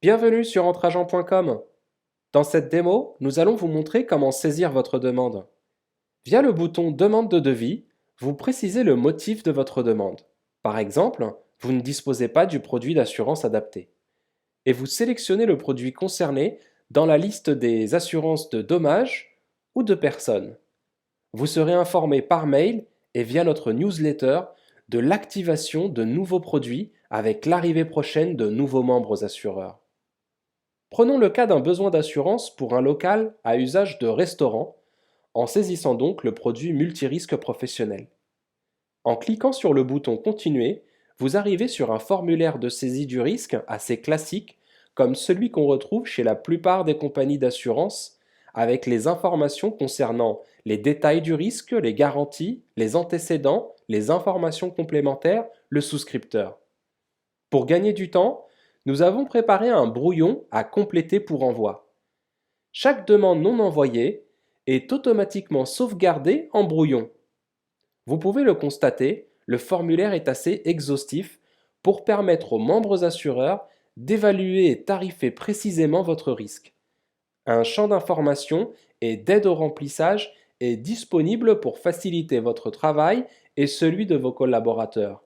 Bienvenue sur entrageant.com. Dans cette démo, nous allons vous montrer comment saisir votre demande. Via le bouton Demande de devis, vous précisez le motif de votre demande. Par exemple, vous ne disposez pas du produit d'assurance adapté. Et vous sélectionnez le produit concerné dans la liste des assurances de dommages ou de personnes. Vous serez informé par mail et via notre newsletter de l'activation de nouveaux produits avec l'arrivée prochaine de nouveaux membres assureurs. Prenons le cas d'un besoin d'assurance pour un local à usage de restaurant, en saisissant donc le produit multirisque professionnel. En cliquant sur le bouton Continuer, vous arrivez sur un formulaire de saisie du risque assez classique, comme celui qu'on retrouve chez la plupart des compagnies d'assurance, avec les informations concernant les détails du risque, les garanties, les antécédents, les informations complémentaires, le souscripteur. Pour gagner du temps, nous avons préparé un brouillon à compléter pour envoi. Chaque demande non envoyée est automatiquement sauvegardée en brouillon. Vous pouvez le constater, le formulaire est assez exhaustif pour permettre aux membres assureurs d'évaluer et tarifer précisément votre risque. Un champ d'information et d'aide au remplissage est disponible pour faciliter votre travail et celui de vos collaborateurs.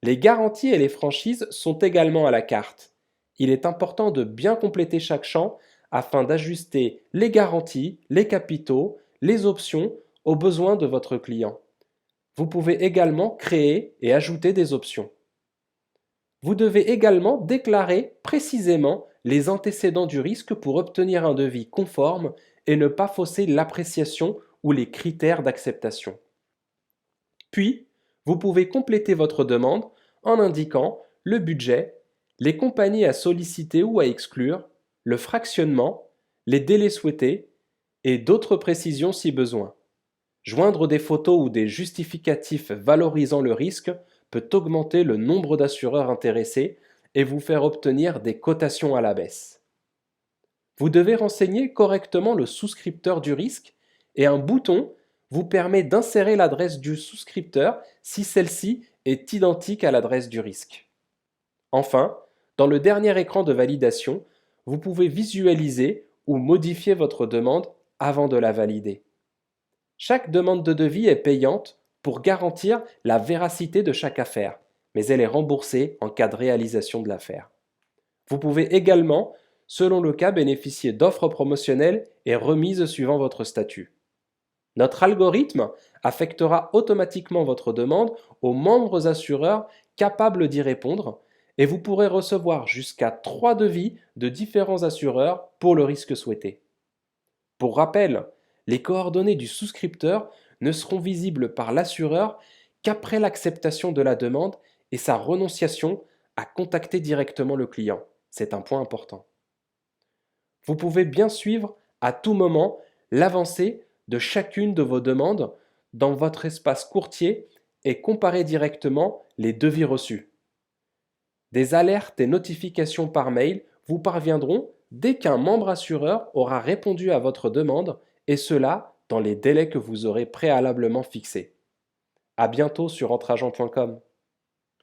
Les garanties et les franchises sont également à la carte. Il est important de bien compléter chaque champ afin d'ajuster les garanties, les capitaux, les options aux besoins de votre client. Vous pouvez également créer et ajouter des options. Vous devez également déclarer précisément les antécédents du risque pour obtenir un devis conforme et ne pas fausser l'appréciation ou les critères d'acceptation. Puis, vous pouvez compléter votre demande en indiquant le budget, les compagnies à solliciter ou à exclure, le fractionnement, les délais souhaités et d'autres précisions si besoin. Joindre des photos ou des justificatifs valorisant le risque peut augmenter le nombre d'assureurs intéressés et vous faire obtenir des cotations à la baisse. Vous devez renseigner correctement le souscripteur du risque et un bouton vous permet d'insérer l'adresse du souscripteur si celle-ci est identique à l'adresse du risque. Enfin, dans le dernier écran de validation, vous pouvez visualiser ou modifier votre demande avant de la valider. Chaque demande de devis est payante pour garantir la véracité de chaque affaire, mais elle est remboursée en cas de réalisation de l'affaire. Vous pouvez également, selon le cas, bénéficier d'offres promotionnelles et remises suivant votre statut. Notre algorithme affectera automatiquement votre demande aux membres assureurs capables d'y répondre et vous pourrez recevoir jusqu'à 3 devis de différents assureurs pour le risque souhaité. Pour rappel, les coordonnées du souscripteur ne seront visibles par l'assureur qu'après l'acceptation de la demande et sa renonciation à contacter directement le client. C'est un point important. Vous pouvez bien suivre à tout moment l'avancée de chacune de vos demandes dans votre espace courtier et comparer directement les devis reçus. Des alertes et notifications par mail vous parviendront dès qu'un membre assureur aura répondu à votre demande et cela dans les délais que vous aurez préalablement fixés. À bientôt sur entrageant.com.